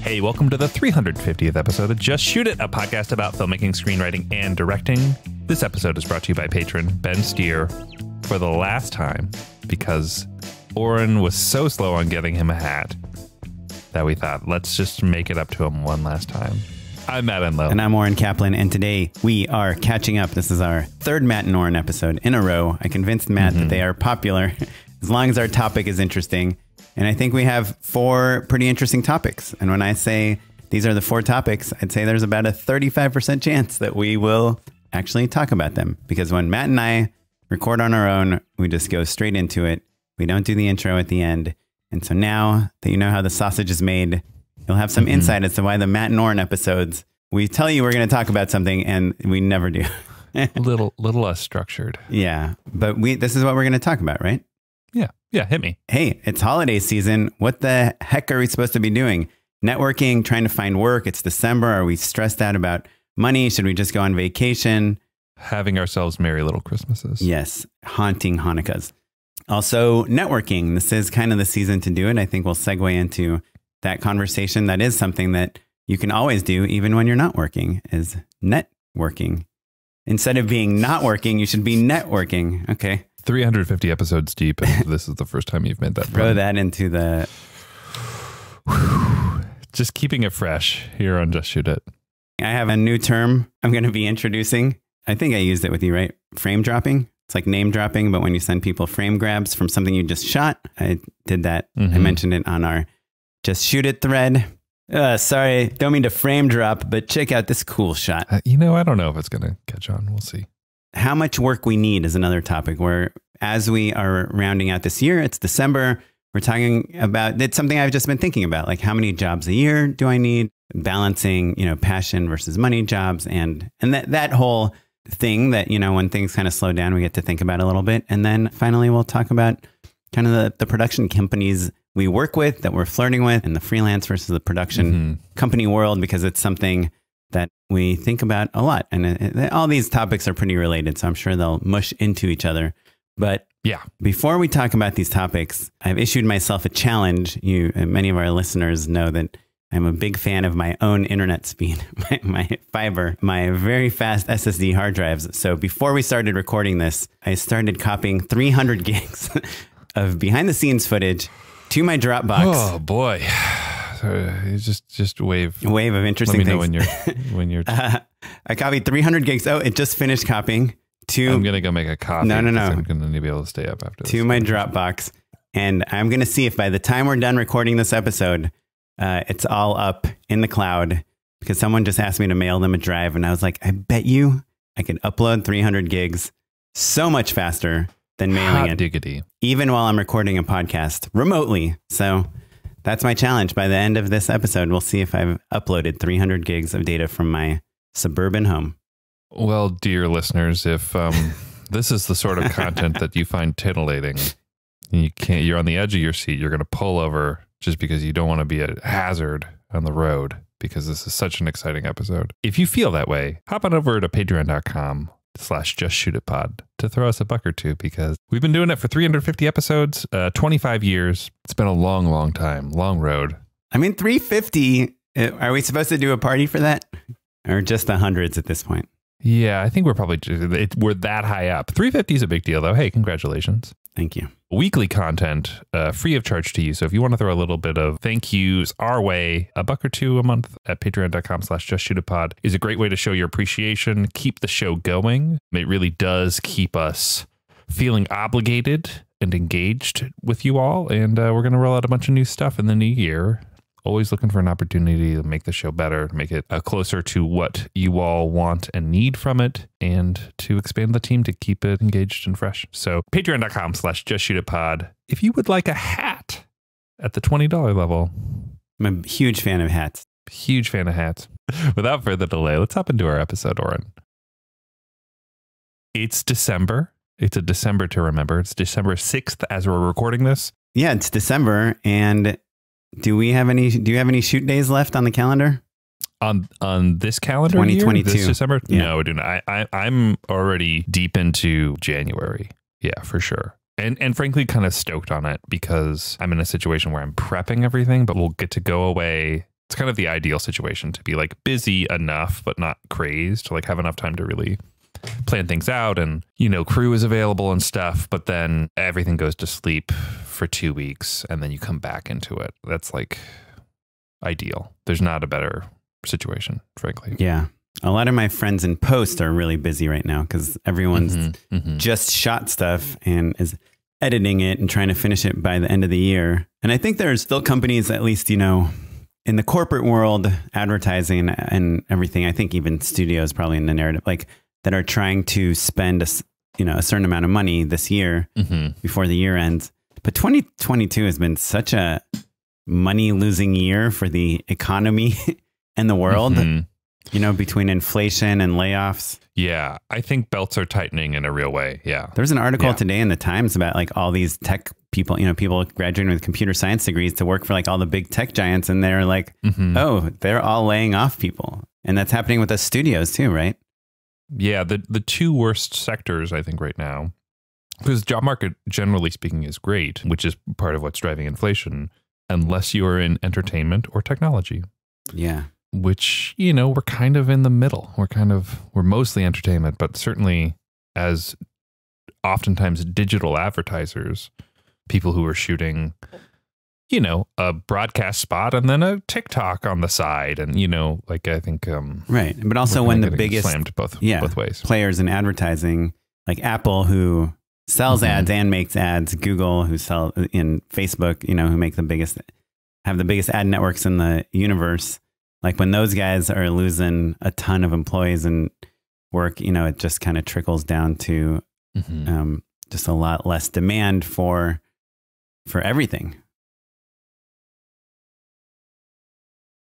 Hey, welcome to the 350th episode of Just Shoot It, a podcast about filmmaking, screenwriting, and directing. This episode is brought to you by patron Ben Steer for the last time because Oren was so slow on getting him a hat that we thought, let's just make it up to him one last time. I'm Matt Enlow. And I'm Oren Kaplan, and today we are catching up. This is our third Matt and Oren episode in a row. I convinced Matt that they are popular as long as our topic is interesting. And I think we have 4 pretty interesting topics. And when I say these are the 4 topics, I'd say there's about a 35% chance that we will actually talk about them. Because when Matt and I record on our own, we just go straight into it. We don't do the intro at the end. And so now that you know how the sausage is made, you'll have some insight as to why the Matt and Oren episodes, we tell you we're going to talk about something and we never do. little less structured. Yeah. But this is what we're going to talk about, right? Yeah, hit me. Hey, it's holiday season. What the heck are we supposed to be doing? Networking, trying to find work. It's December. Are we stressed out about money? Should we just go on vacation? Having ourselves merry little Christmases. Yes, haunting Hanukkahs. Also, networking. This is kind of the season to do it. I think we'll segue into that conversation. That is something that you can always do, even when you're not working, is networking. Instead of being not working, you should be networking. Okay. 350 episodes deep, and this is the first time you've made that. Throw that into the... Just keeping it fresh here on Just Shoot It. I have a new term I'm going to be introducing. I think I used it with you, right? Frame dropping. It's like name dropping, but when you send people frame grabs from something you just shot, I did that. I mentioned it on our Just Shoot It thread. Sorry, don't mean to frame drop, but check out this cool shot. I don't know if it's going to catch on. We'll see. How much work we need is another topic where, as we are rounding out this year, it's December. We're talking about, it's something I've just been thinking about, like how many jobs a year do I need? Balancing, passion versus money jobs and that whole thing that, when things kind of slow down, we get to think about a little bit. And then finally, we'll talk about kind of the production companies we work with, that we're flirting with, and the freelance versus the production company world, because it's something that we think about a lot. And all these topics are pretty related, so I'm sure they'll mush into each other. But yeah, before we talk about these topics, I've issued myself a challenge. Many of our listeners know that I'm a big fan of my own internet speed, my fiber, my very fast SSD hard drives. So before we started recording this, I started copying 300 gigs of behind the scenes footage to my Dropbox. Oh boy. Just wave of interesting things. Let me know when you're I copied 300 gigs. Oh, it just finished copying to... I'm going to go make a copy. No. I'm going to be able to stay up after this. To my Dropbox. And I'm going to see if by the time we're done recording this episode, it's all up in the cloud, because someone just asked me to mail them a drive. And I was like, I bet you I could upload 300 gigs so much faster than mailing it. Diggity. Even while I'm recording a podcast remotely. So... that's my challenge. By the end of this episode, we'll see if I've uploaded 300 gigs of data from my suburban home. Well, dear listeners, if this is the sort of content that you find titillating, and you're on the edge of your seat, you're going to pull over just because you don't want to be a hazard on the road, because this is such an exciting episode. If you feel that way, hop on over to patreon.com/justshootitpod to throw us a buck or two, because we've been doing it for 350 episodes, 25 years. It's been a long time, long road. I mean, 350, are we supposed to do a party for that? Or just the hundreds at this point? Yeah, I think we're probably, we're that high up. 350 is a big deal though. Hey, congratulations. Thank you. Weekly content, free of charge to you. So if you want to throw a little bit of thank yous our way, a buck or two a month at patreon.com/justshootitpod is a great way to show your appreciation, keep the show going. It really does keep us feeling obligated and engaged with you all. And we're going to roll out a bunch of new stuff in the new year. Always looking for an opportunity to make the show better, make it closer to what you all want and need from it, and to expand the team to keep it engaged and fresh. So patreon.com/justshootitpod. If you would like a hat at the $20 level. I'm a huge fan of hats. Huge fan of hats. Without further delay, let's hop into our episode, Oren. It's December. It's a December to remember. It's December 6th as we're recording this. Yeah, it's December, and... do you have any shoot days left on the calendar? On this calendar 2022. Year, this December? Yeah. No, dude, I'm already deep into January. Yeah, for sure. And frankly, kind of stoked on it because I'm in a situation where I'm prepping everything, but we'll get to go away It's kind of the ideal situation to be like busy enough, but not crazed, to like have enough time to really plan things out, and, you know, crew is available and stuff, but then everything goes to sleep for 2 weeks and then you come back into it. That's like ideal. There's not a better situation, frankly. Yeah. A lot of my friends in post are really busy right now because everyone's just shot stuff and is editing it and trying to finish it by the end of the year. And I think there's still companies, at least, you know, in the corporate world, advertising and everything. I think even studios probably in the narrative, like, that are trying to spend a certain amount of money this year before the year ends. But 2022 has been such a money losing year for the economy and the world, you know, between inflation and layoffs. Yeah, I think belts are tightening in a real way. Yeah. There's an article today in the Times about like all these tech people, you know, people graduating with computer science degrees to work for like all the big tech giants. And they're like, oh, they're all laying off people. And that's happening with the studios too, right? Yeah, the two worst sectors, I think, right now, because the job market, generally speaking, is great, which is part of what's driving inflation, unless you are in entertainment or technology. Yeah. Which, you know, we're kind of in the middle. We're mostly entertainment, but certainly as oftentimes digital advertisers, people who are shooting, you know, a broadcast spot and then a TikTok on the side. And, you know, like, I think, right. But also when the biggest slammed both ways players in advertising, like Apple, who sells ads and makes ads, Google, who sell in Facebook, you know, who have the biggest ad networks in the universe. Like when those guys are losing a ton of employees and work, you know, it just kind of trickles down to just a lot less demand for everything.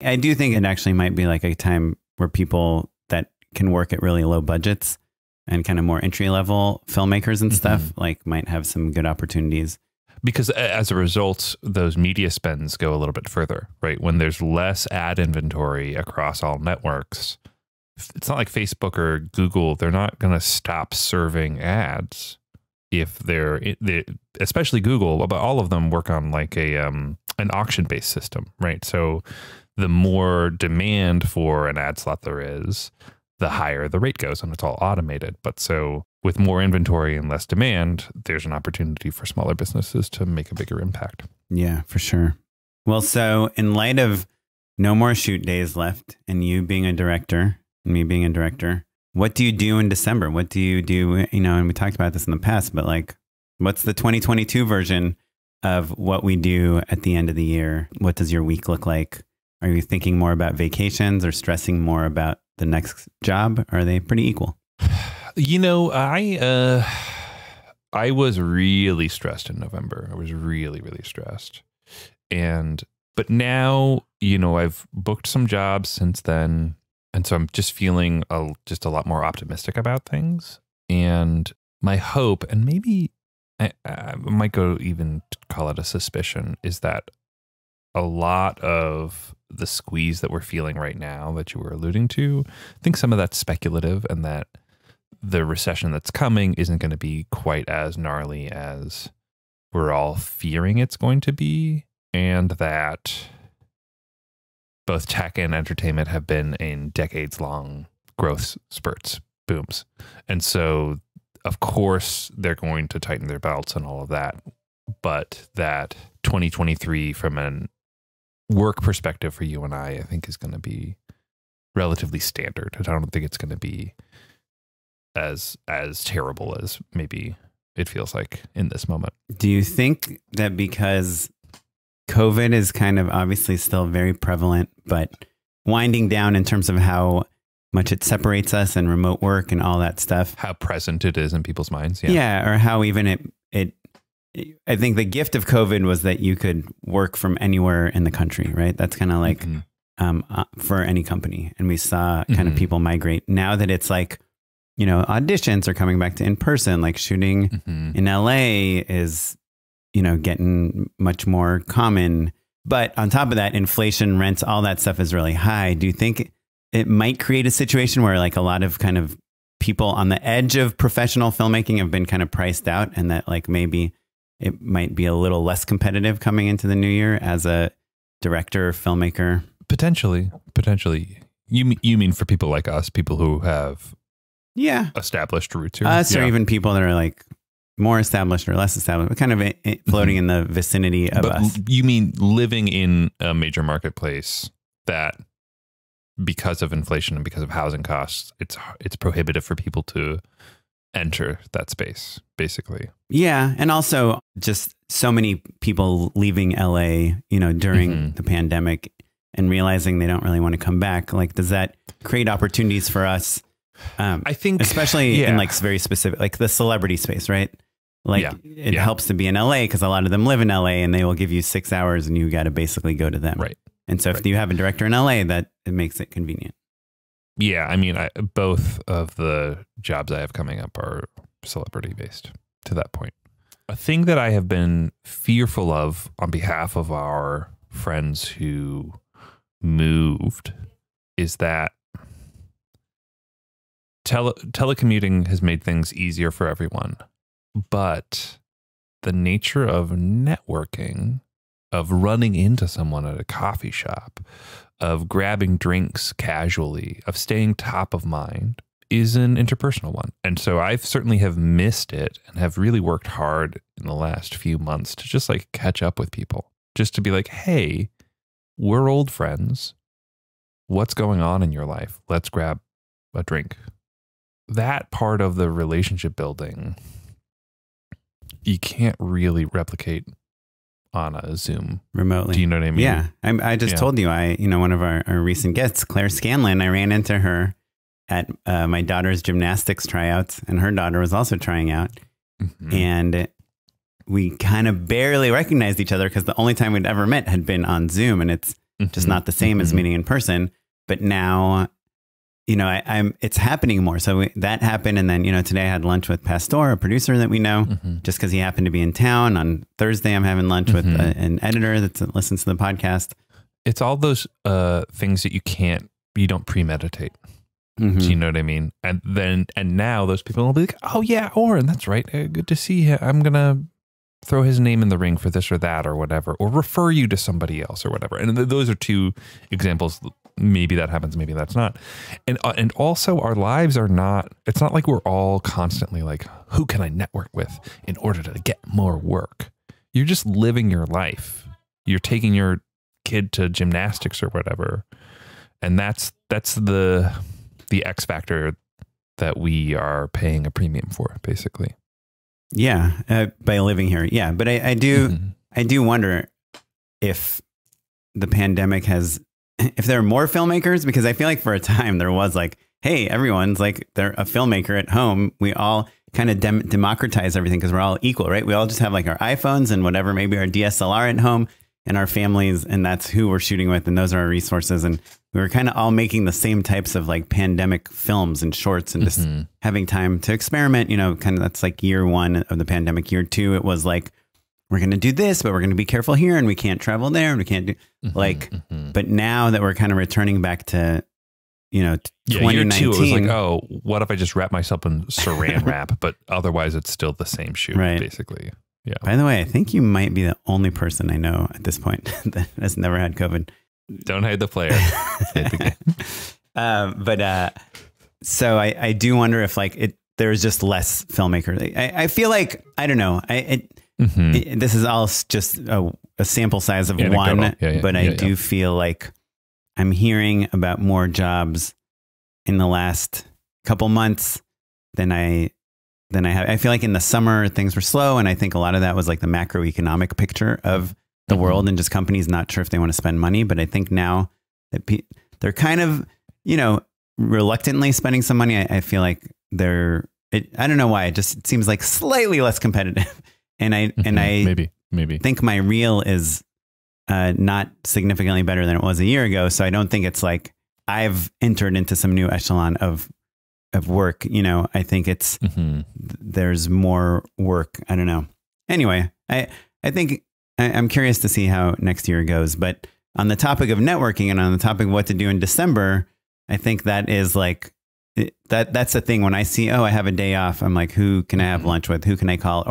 I do think it actually might be like a time where people that can work at really low budgets and kind of more entry level filmmakers and stuff like might have some good opportunities. Because as a result, those media spends go a little bit further, right? When there's less ad inventory across all networks, it's not like Facebook or Google, they're not going to stop serving ads if especially Google, but all of them work on like an auction-based system, right? So the more demand for an ad slot there is, the higher the rate goes, and it's all automated. But so with more inventory and less demand, there's an opportunity for smaller businesses to make a bigger impact. Yeah, for sure. Well, so in light of no more shoot days left and you being a director and me being a director, what do you do in December? What do you do? You know, and we talked about this in the past, but like, what's the 2022 version of what we do at the end of the year? What does your week look like? Are you thinking more about vacations or stressing more about the next job? Are they pretty equal? You know, I was really stressed in November. I was really, really stressed. But now, you know, I've booked some jobs since then. And so I'm just feeling just a lot more optimistic about things. And my hope, and maybe I might go even call it a suspicion, is that a lot of the squeeze that we're feeling right now that you were alluding to, I think some of that's speculative, and that the recession that's coming isn't going to be quite as gnarly as we're all fearing it's going to be, and that both tech and entertainment have been in decades-long growth spurts, booms. And so, of course, they're going to tighten their belts and all of that, but that 2023 from an work perspective for you and I think is going to be relatively standard. I don't think it's going to be as terrible as maybe it feels like in this moment. Do you think that because COVID is kind of obviously still very prevalent, but winding down in terms of how much it separates us and remote work and all that stuff, how present it is in people's minds? Yeah, or how even it I think the gift of COVID was that you could work from anywhere in the country, right? That's kind of like for any company. And we saw kind of people migrate. Now that it's like, you know, auditions are coming back to in person, like shooting in LA is, you know, getting much more common. But on top of that, inflation, rents, all that stuff is really high. Do you think it might create a situation where like a lot of kind of people on the edge of professional filmmaking have been kind of priced out, and that like maybe it might be a little less competitive coming into the new year as a director or filmmaker? Potentially. You mean for people like us, people who have established roots here? Us or even people that are like more established or less established, but kind of floating in the vicinity of us. You mean living in a major marketplace that, because of inflation and because of housing costs, it's prohibitive for people to enter that space, basically. Yeah. And also just so many people leaving LA, during the pandemic and realizing they don't really want to come back. Like, does that create opportunities for us? I think, especially in like very specific, like the celebrity space, right? Like it helps to be in LA because a lot of them live in LA and they will give you 6 hours and you got to basically go to them. Right. And so if you have a director in LA, that it makes it convenient. Yeah. I mean, both of the jobs I have coming up are celebrity based to that point. A thing that I have been fearful of on behalf of our friends who moved is that telecommuting has made things easier for everyone. But the nature of networking, of running into someone at a coffee shop, of grabbing drinks casually, of staying top of mind is an interpersonal one. And so I certainly have missed it and have really worked hard in the last few months to just like catch up with people, just to be like, hey, we're old friends. What's going on in your life? Let's grab a drink. That part of the relationship building, you can't really replicate on a Zoom remotely. Do you know what I mean? Yeah. I just told you, one of our recent guests, Claire Scanlon, I ran into her at my daughter's gymnastics tryouts, and her daughter was also trying out. And we kind of barely recognized each other because the only time we'd ever met had been on Zoom, and it's just not the same as meeting in person. But now, it's happening more. So that happened. And then, today I had lunch with Pastor, a producer that we know, just because he happened to be in town. On Thursday, I'm having lunch with an editor that listens to the podcast. It's all those things that you don't premeditate. Do you know what I mean? And now those people will be like, oh yeah, Oren, that's right. Good to see you. I'm going to throw his name in the ring for this or that or whatever, or refer you to somebody else or whatever. And those are two examples. Maybe that happens, maybe that's not. And also our lives are not, it's not like we're all constantly like, who can I network with in order to get more work? You're just living your life. You're taking your kid to gymnastics or whatever. And that's the X factor that we are paying a premium for, basically. Yeah. By living here. Yeah. But I do wonder if the pandemic if there are more filmmakers, because I feel like for a time there was like, hey, everyone's like, they're a filmmaker at home. We all kind of democratize everything because we're all equal, right? We all just have like our iPhones and whatever, maybe our DSLR at home and our families. And that's who we're shooting with. And those are our resources. And we were kind of all making the same types of like pandemic films and shorts and just having time to experiment, kind of that's like year one of the pandemic. Year two, it was like, we're going to do this, but we're going to be careful here and we can't travel there and we can't do but now that we're kind of returning back to, 2019. Year two, it was like, oh, what if I just wrap myself in saran wrap, but otherwise it's still the same shoot, basically. Yeah. By the way, I think you might be the only person I know at this point that has never had COVID. Don't hide the player. So I do wonder if like there's just less filmmakers. I feel like, I don't know. This is all just a sample size of one, but I do feel like I'm hearing about more jobs in the last couple months than I have. I feel like in the summer things were slow, and I think a lot of that was like the macroeconomic picture of the world and just companies not sure if they want to spend money. But I think now that they're kind of, reluctantly spending some money. I feel like I don't know why. It just seems like slightly less competitive. And I maybe think my reel is not significantly better than it was a year ago. So I don't think it's like I've entered into some new echelon of work. I think it's there's more work. I don't know. Anyway, I think I'm curious to see how next year goes. But on the topic of networking and on the topic of what to do in December, I think that is like that's the thing. When I see, I have a day off, I'm like, who can I have lunch with? Who can I call?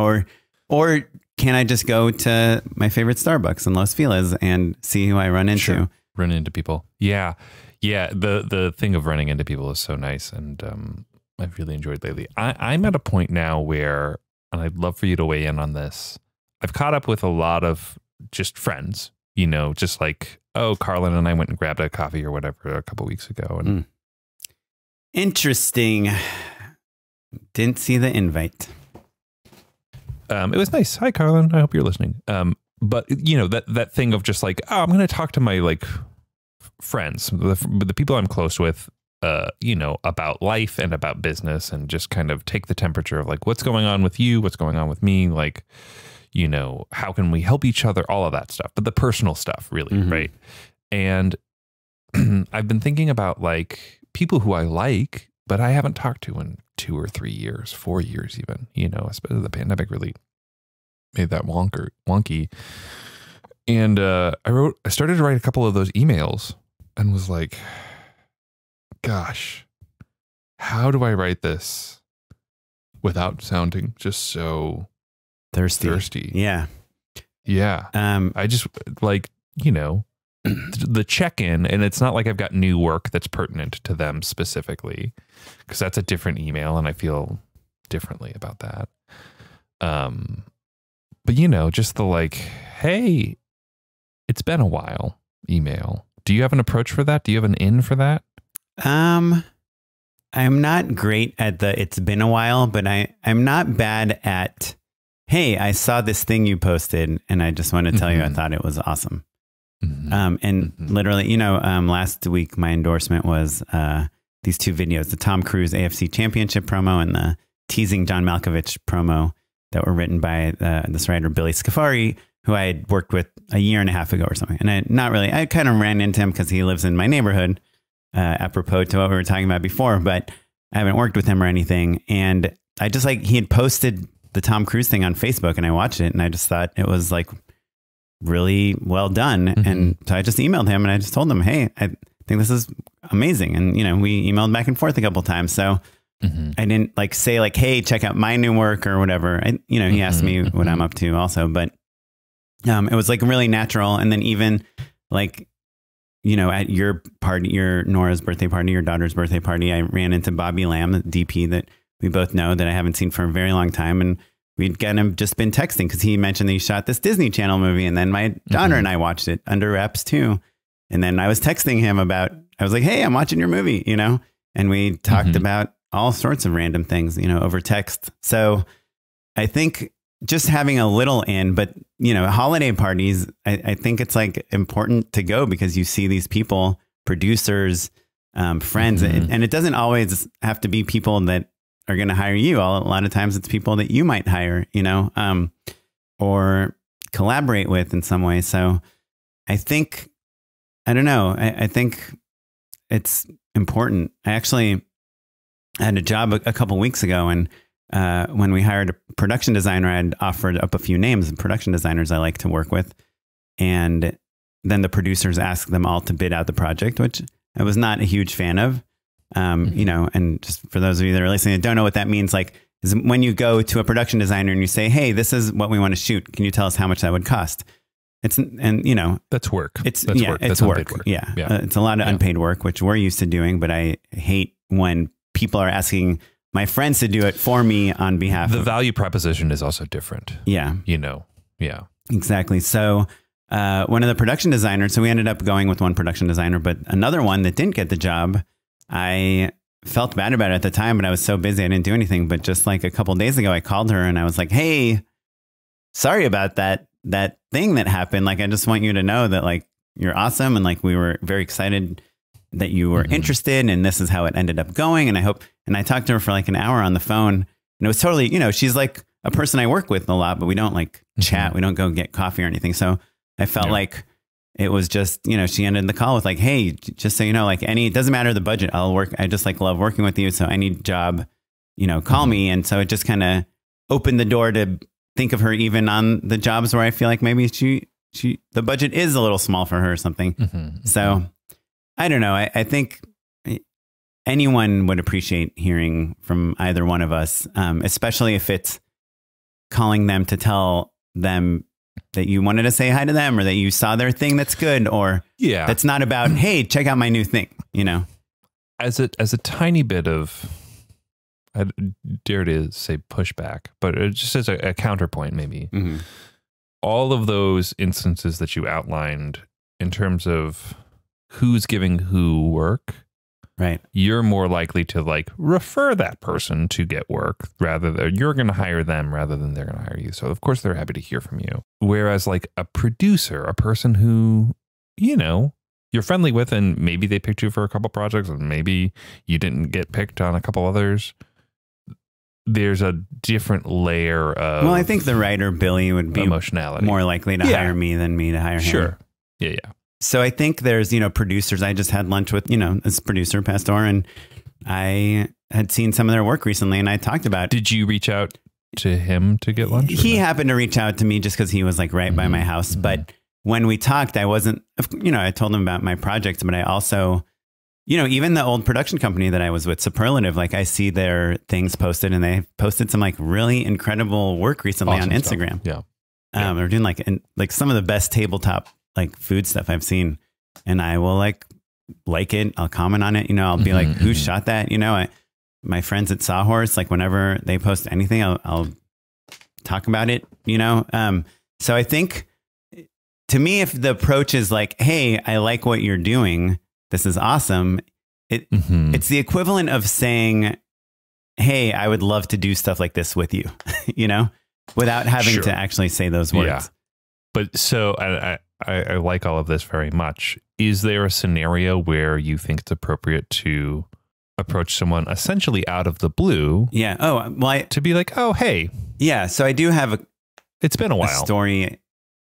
Or can I just go to my favorite Starbucks in Los Feliz and see who I run into? Run into people. Yeah. Yeah. The thing of running into people is so nice. And I've really enjoyed lately. I'm at a point now where, and I'd love for you to weigh in on this. I've caught up with a lot of just friends, you know, just like, oh, Carlin and I went and grabbed a coffee or whatever a couple weeks ago. And Interesting. Didn't see the invite. It was nice. Hi, Carlin. I hope you're listening. But you know, that thing of just like, oh, I'm going to talk to my like friends, the people I'm close with, you know, about life and about business, and just kind of take the temperature of like, what's going on with you? What's going on with me? Like, you know, how can we help each other? All of that stuff, but the personal stuff really. Right. And I've been thinking about like people who I like, but I haven't talked to in 2 or 3 years, 4 years even, you know, especially the pandemic really made that wonky. And I started to write a couple of those emails and was like, gosh, how do I write this without sounding just so thirsty? Yeah. Yeah. I just like, you know, the check-in, and it's not like I've got new work that's pertinent to them specifically, because that's a different email and I feel differently about that. But you know, just the like, hey, it's been a while email. Do you have an approach for that? Do you have an in for that? I'm not great at the it's been a while, but I'm not bad at, hey, I saw this thing you posted and I just want to tell you I thought it was awesome. Literally, you know, last week my endorsement was these 2 videos, the Tom Cruise AFC Championship promo and the teasing John Malkovich promo that were written by this writer, Billy Scafari, who I had worked with a year and a half ago or something. And I kind of ran into him because he lives in my neighborhood, apropos to what we were talking about before, but I haven't worked with him or anything. And I just like, he had posted the Tom Cruise thing on Facebook and I watched it and I just thought it was like really well done. And so I just emailed him and I just told him, hey, I think this is amazing. And, you know, we emailed back and forth a couple of times. So I didn't like say like, hey, check out my new work or whatever. You know, he asked me what I'm up to also, but it was like really natural. And then even like, you know, at your party, your Nora's birthday party, your daughter's birthday party, I ran into Bobby Lamb, the DP that we both know that I haven't seen for a very long time. And we'd kind of just been texting because he mentioned that he shot this Disney Channel movie. And then my daughter and I watched it under wraps too. And then I was texting him about, I was like, hey, I'm watching your movie, you know, and we talked about all sorts of random things, you know, over text. So I think just having a little in, but, you know, holiday parties, I think it's like important to go because you see these people, producers, friends, and it doesn't always have to be people that are going to hire you. A lot of times it's people that you might hire, you know, or collaborate with in some way. So I think, I don't know, I think it's important. I actually had a job a couple weeks ago, and when we hired a production designer, I had offered up a few names of production designers I like to work with. And then the producers asked them all to bid out the project, which I was not a huge fan of. You know, and just for those of you that are listening, that don't know what that means, like is when you go to a production designer and you say, hey, this is what we want to shoot. Can you tell us how much that would cost? And you know, that's work. It's work. Yeah. It's a lot of unpaid work, which we're used to doing, but I hate when people are asking my friends to do it for me on behalf of. The value proposition is also different. Yeah. You know? Yeah. Exactly. So one of the production designers, so we ended up going with one production designer, but another one that didn't get the job, I felt bad about it at the time, but I was so busy I didn't do anything. But just like a couple of days ago, I called her and I was like, hey, sorry about that thing that happened. Like, I just want you to know that like, you're awesome. And like, we were very excited that you were interested, and this is how it ended up going. And I hope, and I talked to her for like an hour on the phone, and it was totally, you know, she's like a person I work with a lot, but we don't like chat. We don't go get coffee or anything. So I felt like it was just, you know, she ended the call with like, hey, just so you know, like it doesn't matter the budget. I'll work. I just like love working with you. So any job, you know, call me. And so it just kind of opened the door to think of her even on the jobs where I feel like maybe the budget is a little small for her or something. So I don't know. I think anyone would appreciate hearing from either one of us, especially if it's calling them to tell them that you wanted to say hi to them, or that you saw their thing that's good, or that's not about, hey, check out my new thing, you know? As a tiny bit of, I dare to say pushback, but it just as a counterpoint, maybe. All of those instances that you outlined in terms of who's giving who work, right? You're more likely to like refer that person to get work rather than you're going to hire them rather than they're going to hire you. So of course they're happy to hear from you. Whereas like a producer, a person who, you know, you're friendly with, and maybe they picked you for a couple projects and maybe you didn't get picked on a couple others. There's a different layer of, well, I think the writer Billy would be emotionality more likely to hire me than me to hire him. Sure. Yeah. So I think there's, you know, producers. I just had lunch with, you know, this producer, Pastor Oren. I had seen some of their work recently, and I talked about. Did you reach out to him to get lunch? He happened to reach out to me just because he was like right by my house. But when we talked, I wasn't, you know, I told him about my projects, but I also, you know, even the old production company that I was with, Superlative, like I see their things posted, and they posted some like really incredible work recently on Instagram. Stuff. They're doing like some of the best tabletop like food stuff I've seen, and I will like it. I'll comment on it. You know, I'll be like, who shot that? You know, my friends at Sawhorse, like whenever they post anything, I'll talk about it, you know? So I think to me, if the approach is like, hey, I like what you're doing, this is awesome. It's the equivalent of saying, hey, I would love to do stuff like this with you, you know, without having to actually say those words. Yeah. But so I like all of this very much. Is there a scenario where you think it's appropriate to approach someone essentially out of the blue? Yeah. Oh, well, to be like, oh, hey. Yeah. So I do have it's been a while. Story.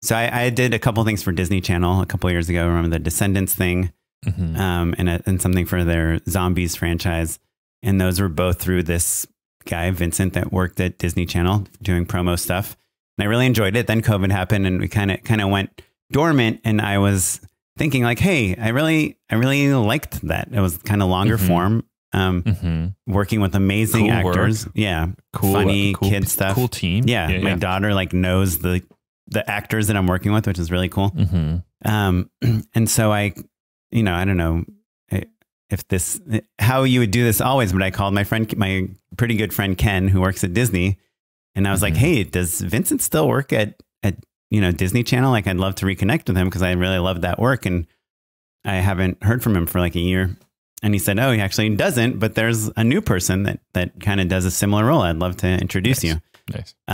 So I did a couple things for Disney Channel a couple of years ago. Remember the Descendants thing, and something for their Zombies franchise. And those were both through this guy, Vincent, that worked at Disney Channel doing promo stuff. And I really enjoyed it. Then COVID happened, and we kind of went dormant. And I was thinking like, hey, I really liked that. It was kind of longer form, working with amazing actors. Work. Yeah. Cool, funny kid stuff. Cool team. Yeah. My daughter like knows the actors that I'm working with, which is really cool. And so I don't know if how you would do this always, but I called my pretty good friend, Ken, who works at Disney. And I was like, hey, does Vincent still work at Disney Channel? Like, I'd love to reconnect with him because I really loved that work. And I haven't heard from him for like a year. And he said, oh, he actually doesn't, but there's a new person that kind of does a similar role. I'd love to introduce you. Nice. He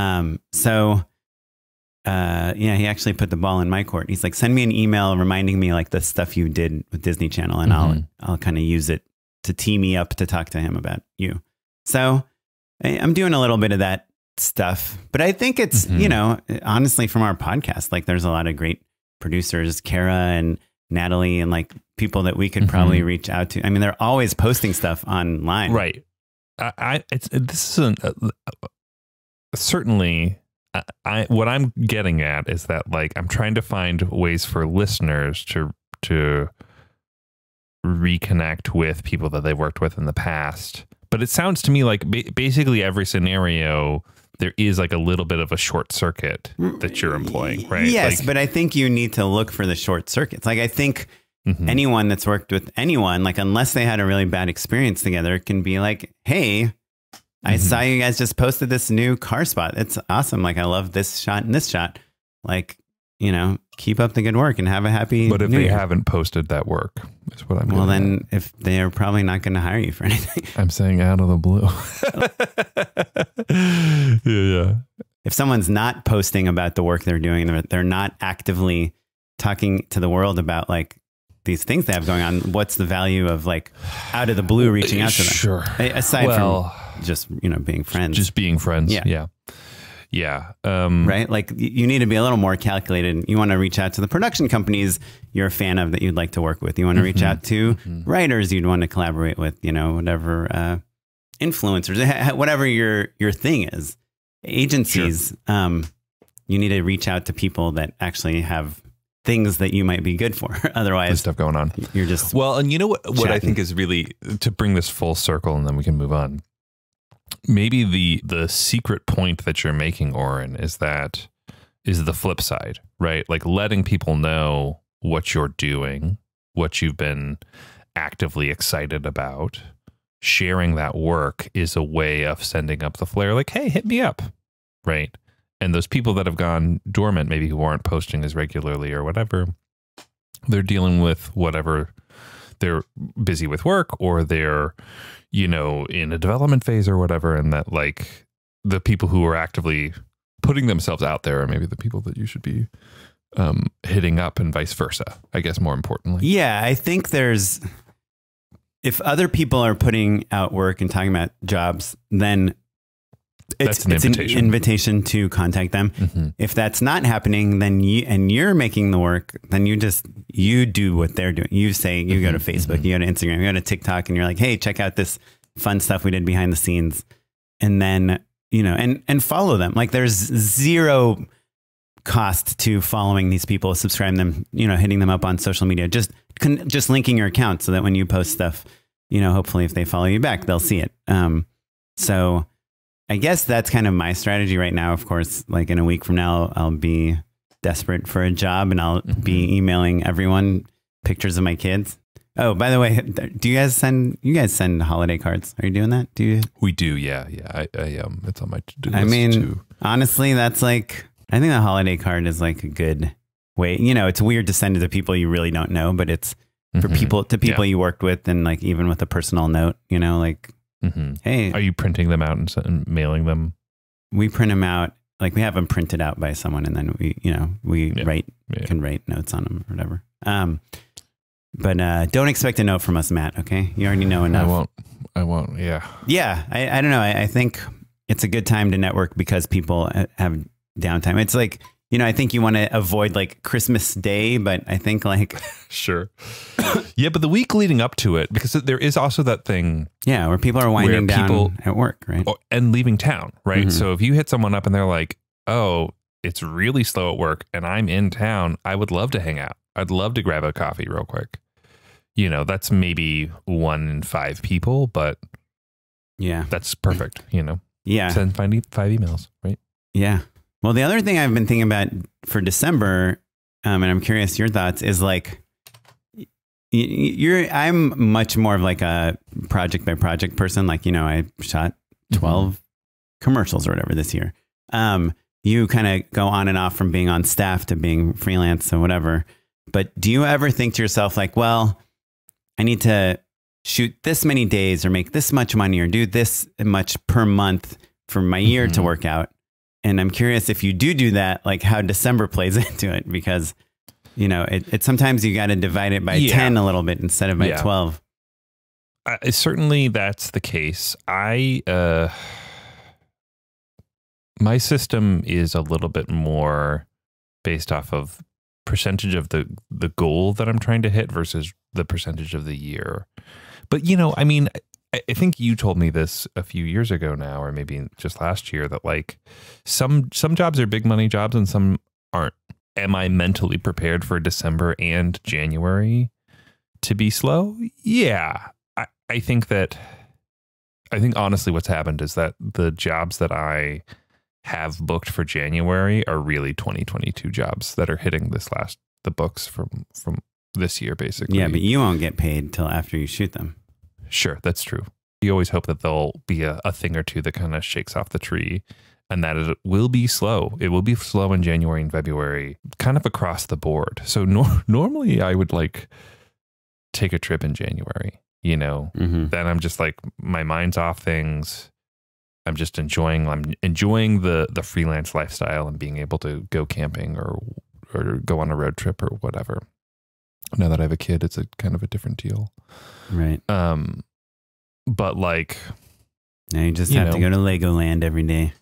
actually put the ball in my court. He's like, send me an email reminding me like the stuff you did with Disney Channel, and I'll kind of use it to tee me up to talk to him about you. So I'm doing a little bit of that stuff, but I think it's, you know, honestly, from our podcast, like there's a lot of great producers, Kara and Natalie, and people that we could probably reach out to. I mean, they're always posting stuff online. Right. This isn't certainly. What I'm getting at is that I'm trying to find ways for listeners to reconnect with people that they've worked with in the past. But it sounds to me like basically every scenario there is like a little bit of a short circuit that you're employing, right? Yes, but I think you need to look for the short circuits. Like I think anyone that's worked with anyone, unless they had a really bad experience together, can be like, hey, I saw you guys just posted this new car spot. It's awesome. I love this shot and this shot. Keep up the good work and have a happy But if New they Year. Haven't posted that work, is what I'm Well, then if they are probably not going to hire you for anything. I'm saying out of the blue. Yeah. If someone's not posting about the work they're doing, they're not actively talking to the world about these things they have going on, what's the value of out of the blue reaching out to them? Sure. Aside from just, being friends. Just being friends. Yeah. Yeah. Right. You need to be a little more calculated. You want to reach out to the production companies you're a fan of that you'd like to work with. You want to reach out to writers you'd want to collaborate with, whatever, influencers, whatever your thing is. Agencies, you need to reach out to people that actually have things that you might be good for. Otherwise, there's stuff going on. You're just and you know what I think is really, to bring this full circle and then we can move on. Maybe the secret point that you're making, Oren, is that is the flip side, right? Like letting people know what you're doing, what you've been actively excited about. Sharing that work is a way of sending up the flare, like, hey, hit me up, right? And those people that have gone dormant, maybe who aren't posting as regularly or whatever, they're dealing with whatever. They're busy with work, or they're, you know, in a development phase or whatever. And that, like, the people who are actively putting themselves out there are maybe the people that you should be hitting up, and vice versa, I guess, more importantly. Yeah, I think if other people are putting out work and talking about jobs, then it's an invitation to contact them. Mm-hmm. If that's not happening, then you're making the work, then you do what they're doing. You say, you go to Facebook, you go to Instagram, you go to TikTok, and you're like, hey, check out this fun stuff we did behind the scenes. And then, you know, and follow them. Like, there's zero cost to following these people, subscribing them, you know, hitting them up on social media, just linking your account so that when you post stuff, you know, hopefully if they follow you back, they'll see it. So I guess that's kind of my strategy right now. Of course, like in a week from now, I'll be desperate for a job, and I'll be emailing everyone pictures of my kids. Oh, by the way, do you guys send holiday cards? Are you doing that? We do. Yeah. I it's on my to-do list. I mean, too. Honestly, that's like, I think the holiday card is like a good way. You know, it's weird to send it to people you really don't know, but it's for people you worked with, and like even with a personal note, you know, like, hey, are you printing them out and mailing them? We print them out. Like, we have them printed out by someone, and then we can write notes on them or whatever. But don't expect a note from us, Matt. Okay. You already know enough. I won't. Yeah. Yeah. I don't know. I think it's a good time to network because people have downtime. It's like, you know, I think you want to avoid like Christmas Day, but I think like sure. Yeah, but the week leading up to it, because there is also that thing. Yeah, where people are winding down at work, right? And leaving town, right? So if you hit someone up and they're like, oh, it's really slow at work and I'm in town, I would love to hang out. I'd love to grab a coffee real quick. You know, that's maybe 1 in 5 people, but yeah, that's perfect. You know, yeah, send 5 emails, right? Yeah. Well, the other thing I've been thinking about for December, and I'm curious your thoughts, is like, I'm much more of like a project by project person. Like, you know, I shot 12 commercials or whatever this year. You kind of go on and off from being on staff to being freelance or whatever. But do you ever think to yourself like, well, I need to shoot this many days or make this much money or do this much per month for my year to work out? And I'm curious if you do that, like how December plays into it, because, you know, it sometimes you got to divide it by 10 a little bit instead of by 12. Certainly that's the case. My system is a little bit more based off of percentage of the goal that I'm trying to hit versus the percentage of the year. But, you know, I mean, I think you told me this a few years ago now, or maybe just last year, that like some jobs are big money jobs and some aren't. Am I mentally prepared for December and January to be slow? Yeah. I think honestly what's happened is that the jobs that I have booked for January are really 2022 jobs that are hitting the books from this year, basically. Yeah, but you won't get paid till after you shoot them. Sure, that's true. You always hope that there'll be a thing or two that kind of shakes off the tree, and that it will be slow. It will be slow in January and February, kind of across the board. So normally I would like take a trip in January, you know, then I'm just like, my mind's off things. I'm enjoying the freelance lifestyle and being able to go camping or go on a road trip or whatever. Now that I have a kid, it's a kind of a different deal. Right. But like, now you just have to go to Legoland every day.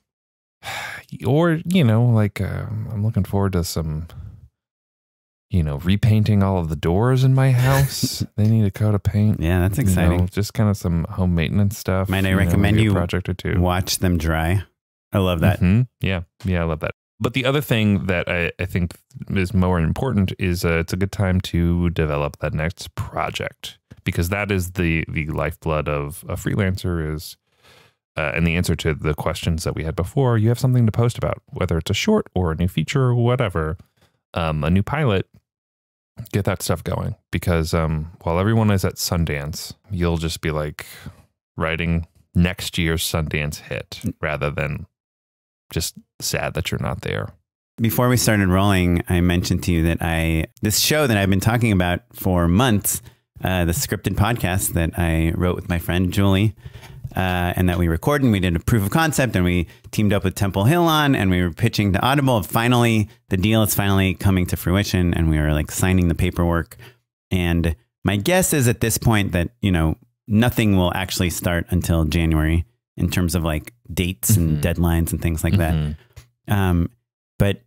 Or, you know, like, I'm looking forward to some, you know, repainting all of the doors in my house. They need a coat of paint. Yeah, that's exciting. You know, just kind of some home maintenance stuff. Might I recommend you a project or two. Watch them dry? I love that. Yeah, I love that. But the other thing that I think is more important is it's a good time to develop that next project, because that is the lifeblood of a freelancer, is and the answer to the questions that we had before, you have something to post about, whether it's a short or a new feature or whatever, a new pilot, get that stuff going. Because while everyone is at Sundance, you'll just be like writing next year's Sundance hit rather than just sad that you're not there. Before we started rolling, I mentioned to you that this show that I've been talking about for months, the scripted podcast that I wrote with my friend Julie, and that we recorded, and we did a proof of concept, and we teamed up with Temple Hill on, and we were pitching to Audible. Finally, the deal is finally coming to fruition, and we were like signing the paperwork. And my guess is at this point that, you know, nothing will actually start until January in terms of like dates and deadlines and things like that. But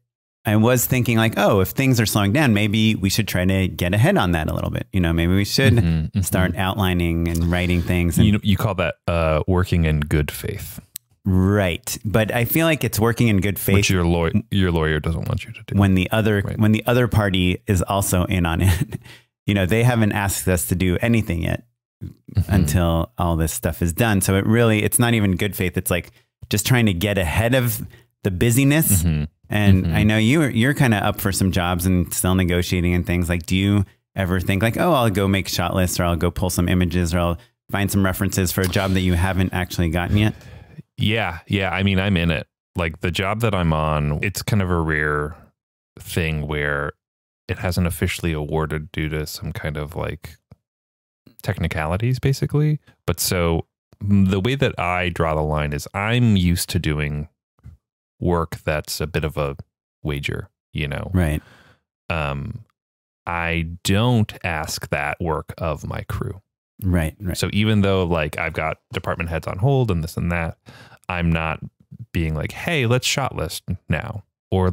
I was thinking like, oh, if things are slowing down, maybe we should try to get ahead on that a little bit. You know, maybe we should start outlining and writing things. And, you call that working in good faith. Right. But I feel like it's working in good faith. Which your lawyer doesn't want you to do. When the other party is also in on it. You know, they haven't asked us to do anything yet until all this stuff is done. So it's not even good faith. It's like just trying to get ahead of the busyness. And I know you're kind of up for some jobs and still negotiating and things. Like, do you ever think like, oh, I'll go make shot lists, or I'll go pull some images, or I'll find some references for a job that you haven't actually gotten yet? Yeah. I mean, I'm in it. Like the job that I'm on, it's kind of a rare thing where it hasn't officially awarded due to some kind of like technicalities, basically. But so the way that I draw the line is I'm used to doing work that's a bit of a wager, you know? Right. I don't ask that work of my crew. Right. So even though like I've got department heads on hold and this and that, I'm not being like, hey, let's shot list now. Or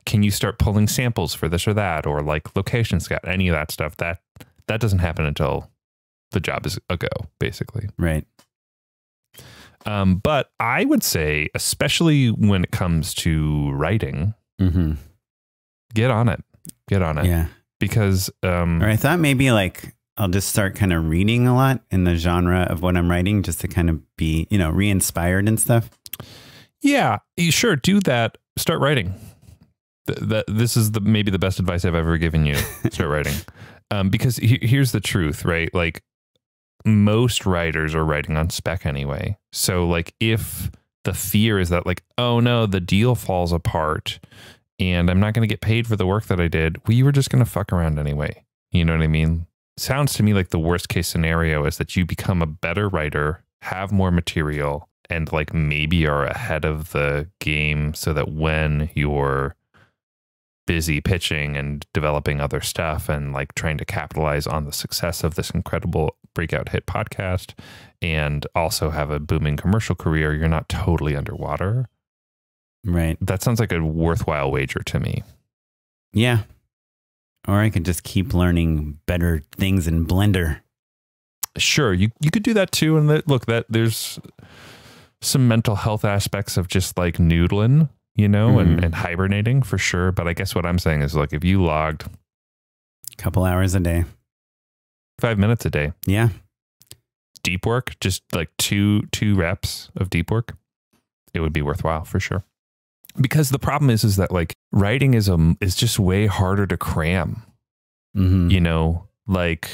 can you start pulling samples for this or that? Or like location scout, any of that stuff. That doesn't happen until the job is a go, basically. Right. But I would say, especially when it comes to writing, get on it. Yeah. Because, or I thought maybe like I'll just start kind of reading a lot in the genre of what I'm writing, just to kind of be, you know, re-inspired and stuff. Yeah, you sure do that. Start writing. This is maybe the best advice I've ever given you. Start writing. Because here's the truth, right? Like most writers are writing on spec anyway. So like if the fear is that like, oh no, the deal falls apart and I'm not going to get paid for the work that I did, we were just going to fuck around anyway. You know what I mean? Sounds to me like the worst case scenario is that you become a better writer, have more material, and like maybe are ahead of the game so that when you're busy pitching and developing other stuff and like trying to capitalize on the success of this incredible breakout hit podcast and also have a booming commercial career, you're not totally underwater. Right. That sounds like a worthwhile wager to me. Yeah. Or I could just keep learning better things in Blender. Sure. You could do that too. And look, there's some mental health aspects of just like noodling, you know, and hibernating for sure. But I guess what I'm saying is like, if you logged a couple hours a day, 5 minutes a day. Yeah. Deep work, just like two reps of deep work, it would be worthwhile for sure. Because the problem is that like writing is just way harder to cram. You know, like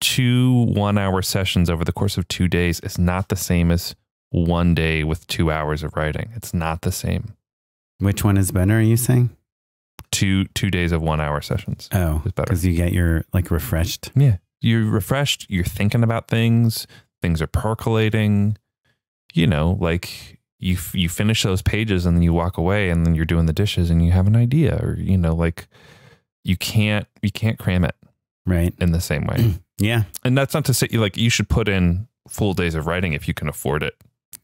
2 1-hour sessions over the course of 2 days is not the same as 1 day with 2 hours of writing. It's not the same. Which one is better, are you saying? 2 days of 1-hour sessions. Oh, is better. Because you get your like refreshed. Yeah. You're refreshed. You're thinking about things. Things are percolating. You know, like you finish those pages and then you walk away and then you're doing the dishes and you have an idea, or, you know, like you can't cram it right in the same way. Yeah. And that's not to say you should put in full days of writing if you can afford it.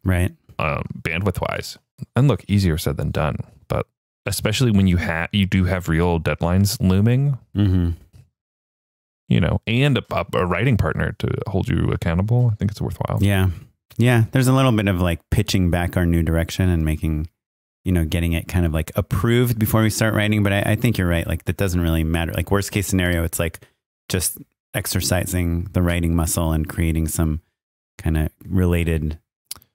Right. Bandwidth wise. And look, easier said than done, but especially when you do have real deadlines looming, you know, and a writing partner to hold you accountable. I think it's worthwhile. Yeah. Yeah. There's a little bit of like pitching back our new direction and making, you know, getting it kind of like approved before we start writing. But I think you're right. Like that doesn't really matter. Like worst case scenario, it's like just exercising the writing muscle and creating some kind of related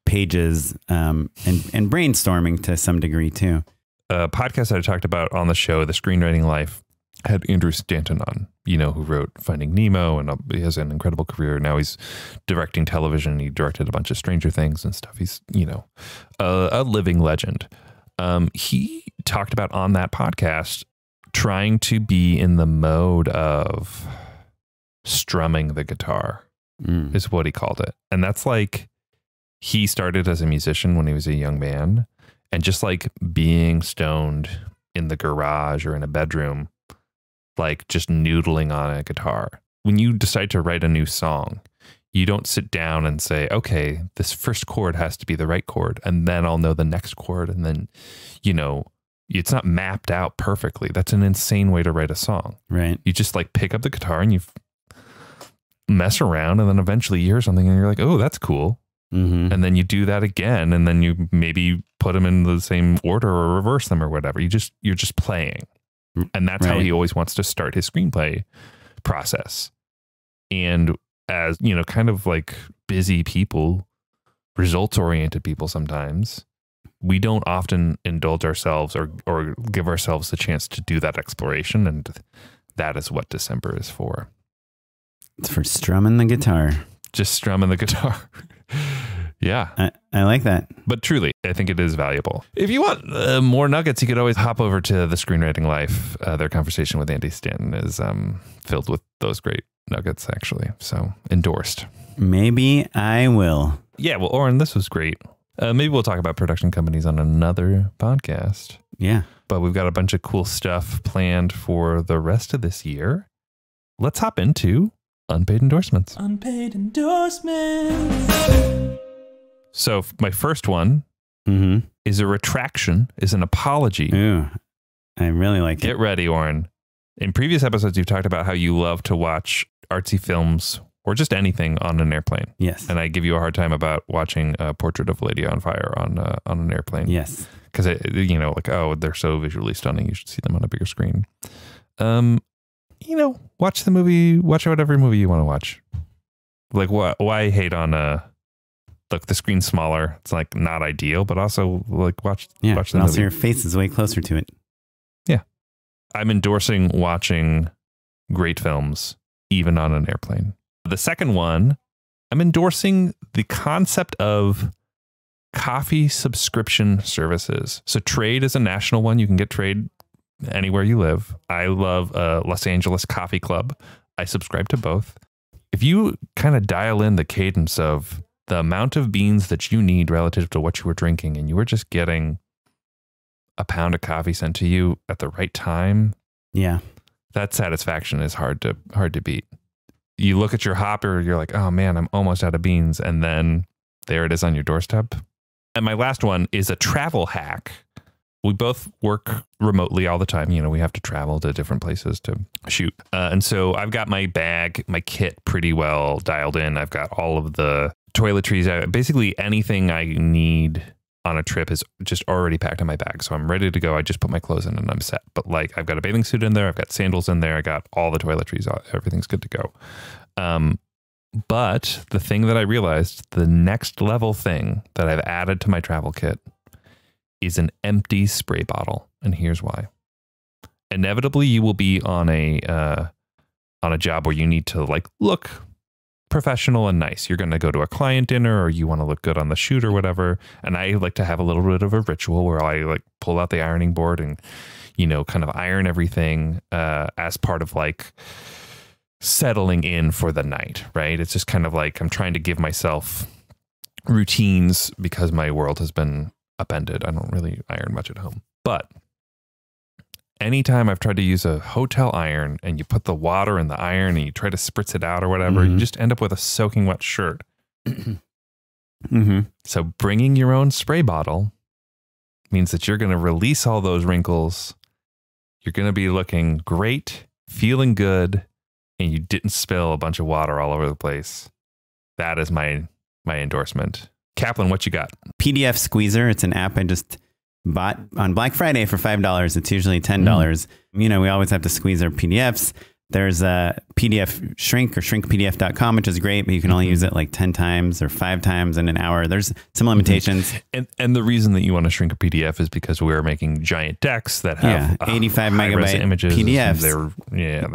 pages and brainstorming to some degree too. A podcast that I talked about on the show, The Screenwriting Life, had Andrew Stanton on, who wrote Finding Nemo, and he has an incredible career. Now he's directing television. He directed a bunch of Stranger Things and stuff. He's, a living legend. He talked about on that podcast trying to be in the mode of strumming the guitar is what he called it. And that's like, he started as a musician when he was a young man, and just like being stoned in the garage or in a bedroom, like just noodling on a guitar. When you decide to write a new song, you don't sit down and say, okay, this first chord has to be the right chord, and then I'll know the next chord. And then, it's not mapped out perfectly. That's an insane way to write a song. Right. You just like pick up the guitar and you mess around, and then eventually you hear something and you're like, oh, that's cool. And then you do that again, and then you maybe put them in the same order or reverse them or whatever. You're just playing. And that's how he always wants to start his screenplay process. And as, kind of like busy people, results-oriented people sometimes, we don't often indulge ourselves or give ourselves the chance to do that exploration. And that is what December is for. It's for strumming the guitar. Just strumming the guitar. Yeah. I like that. But truly, I think it is valuable. If you want more nuggets, you could always hop over to The Screenwriting Life. Their conversation with Andy Stanton is filled with those great nuggets, actually. So endorsed. Maybe I will. Yeah. Well, Oren, this was great. Maybe we'll talk about production companies on another podcast. Yeah. But we've got a bunch of cool stuff planned for the rest of this year. Let's hop into unpaid endorsements. Unpaid endorsements. So my first one is a retraction, is an apology. Ooh, I really like it. Get ready, Oren. In previous episodes, you've talked about how you love to watch artsy films or just anything on an airplane. Yes. And I give you a hard time about watching a Portrait of a Lady on Fire on an airplane. Yes. Because, oh, they're so visually stunning. You should see them on a bigger screen. Watch the movie, watch whatever movie you want to watch. Like, why hate on look, the screen's smaller. It's like not ideal, but also like watch the movie. Also your face is way closer to it. Yeah. I'm endorsing watching great films, even on an airplane. The second one, I'm endorsing the concept of coffee subscription services. So Trade is a national one. You can get Trade anywhere you live. I love Los Angeles Coffee Club. I subscribe to both. If you kind of dial in the cadence of the amount of beans that you need relative to what you were drinking, and you were just getting a pound of coffee sent to you at the right time, that satisfaction is hard to beat. You look at your hopper, you're like, oh man, I'm almost out of beans, and then there it is on your doorstep. And my last one is a travel hack. We both work remotely all the time. We have to travel to different places to shoot. And so I've got my bag, my kit pretty well dialed in. I've got all of the toiletries. Basically anything I need on a trip is just already packed in my bag. So I'm ready to go. I just put my clothes in and I'm set. But like, I've got a bathing suit in there. I've got sandals in there. I got all the toiletries. Everything's good to go. But the thing that I realized, the next level thing that I've added to my travel kit is an empty spray bottle. And here's why. Inevitably, you will be on a job where you need to like look professional and nice. You're going to go to a client dinner, or you want to look good on the shoot or whatever. And I like to have a little bit of a ritual where I like pull out the ironing board and, kind of iron everything as part of like settling in for the night, right? It's just kind of like I'm trying to give myself routines because my world has been upended. I don't really iron much at home. But anytime I've tried to use a hotel iron and you put the water in the iron and you try to spritz it out or whatever, you just end up with a soaking wet shirt. So bringing your own spray bottle means that you're going to release all those wrinkles. You're going to be looking great, feeling good, and you didn't spill a bunch of water all over the place. That is my endorsement. Kaplan, what you got? PDF Squeezer. It's an app I just bought on Black Friday for $5. It's usually $10. We always have to squeeze our PDFs. There's a PDF shrink or shrinkpdf.com, which is great, but you can only use it like 10 times or 5 times in an hour. There's some limitations. And the reason that you want to shrink a PDF is because we're making giant decks that have 85 megabyte images. PDFs. They're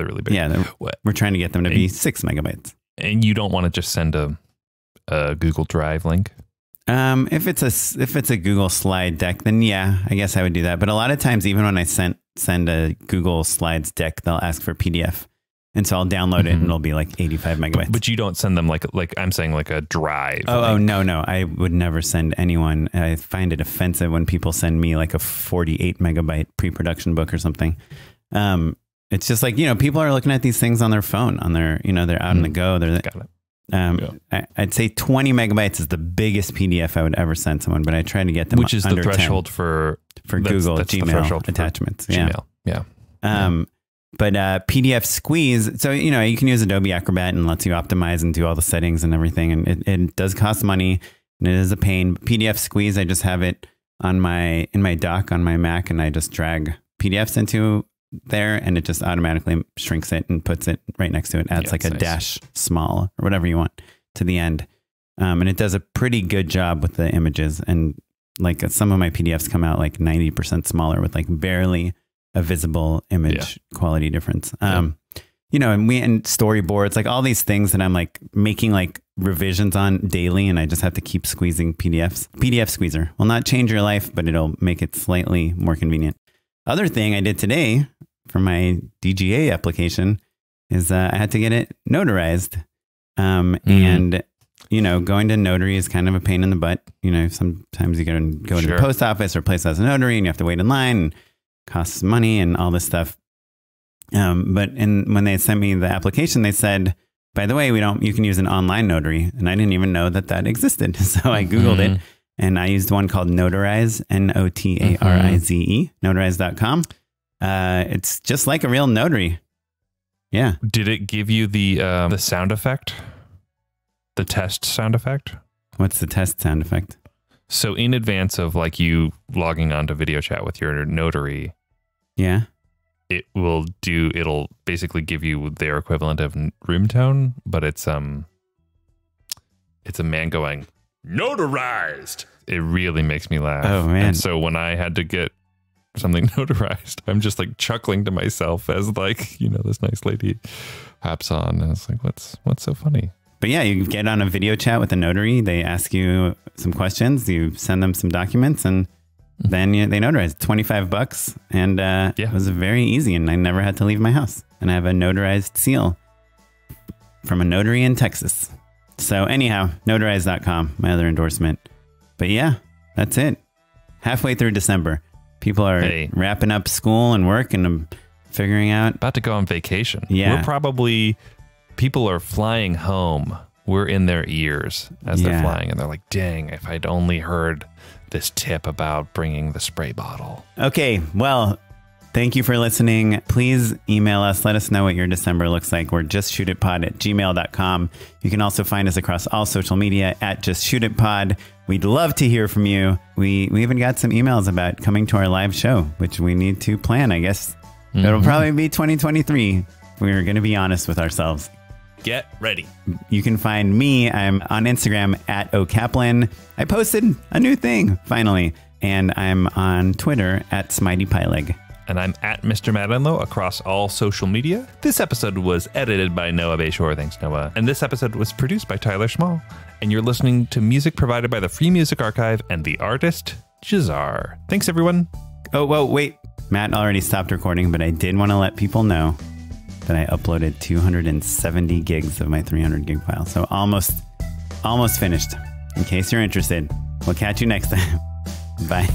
really big. Yeah, we're trying to get them to be 6 megabytes. And you don't want to just send a Google Drive link. If it's a Google slide deck, then yeah, I guess I would do that. But a lot of times, even when I send a Google Slides deck, they'll ask for PDF. And so I'll download it and it'll be like 85 megabytes. But you don't send them like I'm saying like a drive. Oh, no. I would never send anyone. I find it offensive when people send me like a 48 megabyte pre-production book or something. It's just like, people are looking at these things on their phone, on their, they're out on the go. Got it. I'd say 20 megabytes is the biggest PDF I would ever send someone, but I try to get them which is under the threshold 10 for Google that's Gmail attachments. Gmail. Yeah. But PDF Squeeze, so, you can use Adobe Acrobat and lets you optimize and do all the settings and everything. And it does cost money and it is a pain. PDF Squeeze, I just have it in my dock on my Mac, and I just drag PDFs into there and it just automatically shrinks it and puts it right next to it. Adds like a dash small or whatever you want to the end. And it does a pretty good job with the images. And like some of my PDFs come out like 90% smaller with like barely a visible image quality difference. And storyboards, like all these things that I'm like making like revisions on daily, and I just have to keep squeezing PDFs. PDF Squeezer will not change your life, but it'll make it slightly more convenient. Other thing I did today for my DGA application is I had to get it notarized. And, going to notary is kind of a pain in the butt. Sometimes you go to the post office or place as a notary and you have to wait in line and costs money and all this stuff. But when they sent me the application, they said, by the way, you can use an online notary. And I didn't even know that existed. So I Googled it. And I used one called Notarize, Notarize, notarize.com. It's just like a real notary. Yeah. Did it give you the sound effect? The test sound effect? What's the test sound effect? So in advance of like you logging on to video chat with your notary. Yeah. It'll basically give you their equivalent of room tone, but it's a man going, notarized. It really makes me laugh. Oh man. And so when I had to get something notarized, I'm just like chuckling to myself as like, this nice lady hops on and it's like, what's so funny? But yeah, you get on a video chat with a notary. They ask you some questions, you send them some documents, and then they notarize. $25. And it was very easy, and I never had to leave my house. And I have a notarized seal from a notary in Texas. So anyhow, notarize.com, my other endorsement. But yeah, that's it. Halfway through December. People are wrapping up school and work and figuring out. About to go on vacation. Yeah. People are flying home. We're in their ears as they're flying. And they're like, dang, if I'd only heard this tip about bringing the spray bottle. Okay, well, thank you for listening. Please email us. Let us know what your December looks like. We're justshootitpod@gmail.com. You can also find us across all social media @justshootitpod. We'd love to hear from you. We even got some emails about coming to our live show, which we need to plan, I guess. It'll probably be 2023. We're going to be honest with ourselves. Get ready. You can find me. I'm on Instagram @OKaplan. I posted a new thing, finally. And I'm on Twitter @SmiteyPyleg. And I'm @Mr. Madenlow across all social media. This episode was edited by Noah Bayshore. Thanks, Noah. And this episode was produced by Tyler Schmall. And you're listening to music provided by the Free Music Archive and the artist, Jazar. Thanks, everyone. Oh, well, wait. Matt already stopped recording, but I did want to let people know that I uploaded 270 gigs of my 300 gig file. So almost finished. In case you're interested, we'll catch you next time. Bye.